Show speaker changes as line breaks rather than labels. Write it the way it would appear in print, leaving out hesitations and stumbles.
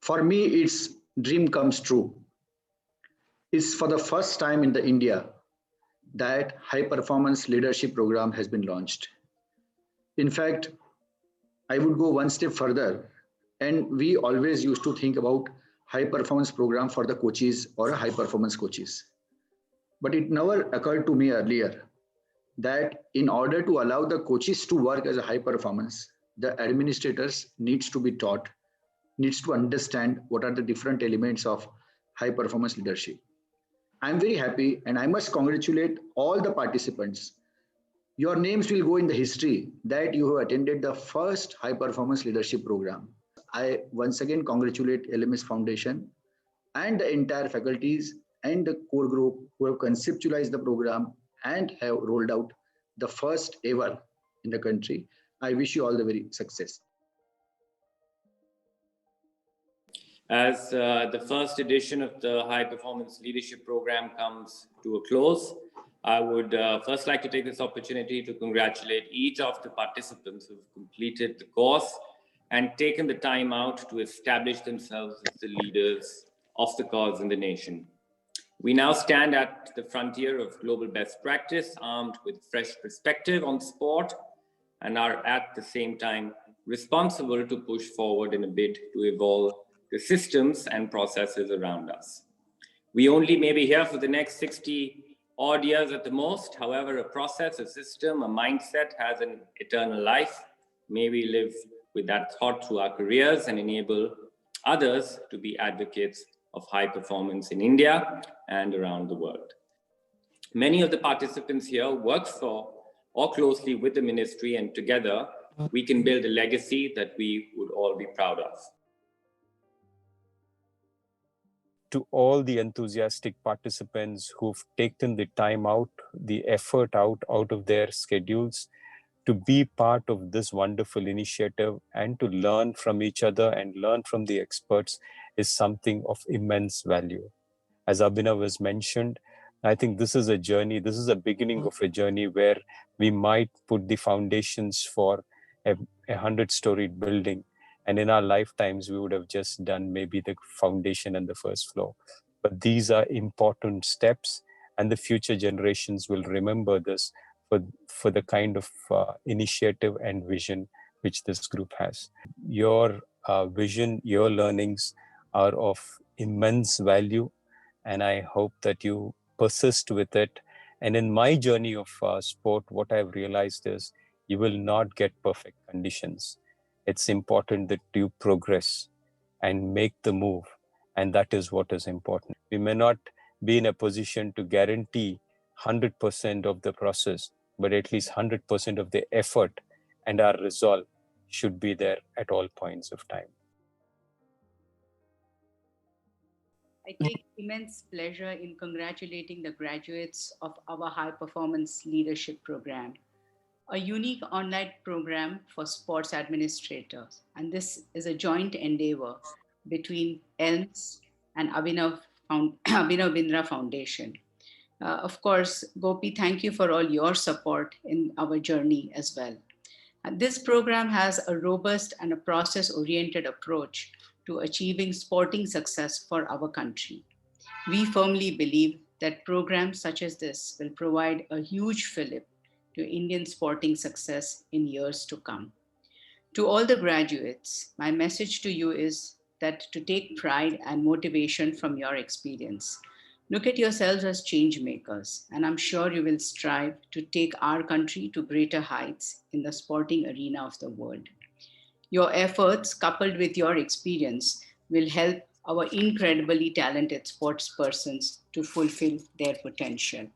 For me, it's dream comes true. It's for the first time in the India that high performance leadership program has been launched. In fact, I would go one step further, and we always used to think about high performance program for the coaches or a high performance coaches. But it never occurred to me earlier that in order to allow the coaches to work as a high performance, the administrators needs to be taught, needs to understand what are the different elements of high performance leadership. I'm very happy and I must congratulate all the participants. Your names will go in the history that you have attended the first high performance leadership program. I once again congratulate LMS Foundation and the entire faculties and the core group who have conceptualized the program and have rolled out the first ever in the country. I wish you all the very success.
As the first edition of the High Performance Leadership Program comes to a close, I would first like to take this opportunity to congratulate each of the participants who have completed the course and taken the time out to establish themselves as the leaders of the cause in the nation. We now stand at the frontier of global best practice, armed with fresh perspective on sport, and are at the same time responsible to push forward in a bid to evolve the systems and processes around us. We only may be here for the next 60 odd years at the most. However, a process, a system, a mindset has an eternal life. May we live with that thought through our careers and enable others to be advocates of high performance in India and around the world. Many of the participants here work for or closely with the ministry, and together we can build a legacy that we would all be proud of.
To all the enthusiastic participants who've taken the time out, the effort out of their schedules to be part of this wonderful initiative and to learn from each other and learn from the experts is something of immense value. As Abhinav has mentioned, I think this is a journey, this is a beginning of a journey where we might put the foundations for a 100-storied building. And in our lifetimes, we would have just done maybe the foundation and the first floor. But these are important steps, and the future generations will remember this for the kind of initiative and vision which this group has. Your vision, your learnings are of immense value, and I hope that you persist with it. And in my journey of sport, what I've realized is you will not get perfect conditions. It's important that you progress and make the move. And that is what is important. We may not be in a position to guarantee 100% of the process, but at least 100% of the effort and our resolve should be there at all points of time.
I take immense pleasure in congratulating the graduates of our High Performance Leadership Program, a unique online program for sports administrators. And this is a joint endeavor between ELMS and Abhinav Bindra Foundation. Of course, Gopi, thank you for all your support in our journey as well. This program has a robust and a process-oriented approach to achieving sporting success for our country. We firmly believe that programs such as this will provide a huge fillip to Indian sporting success in years to come. To all the graduates, my message to you is that to take pride and motivation from your experience. Look at yourselves as change makers, and I'm sure you will strive to take our country to greater heights in the sporting arena of the world. Your efforts, coupled with your experience, will help our incredibly talented sports persons to fulfill their potential.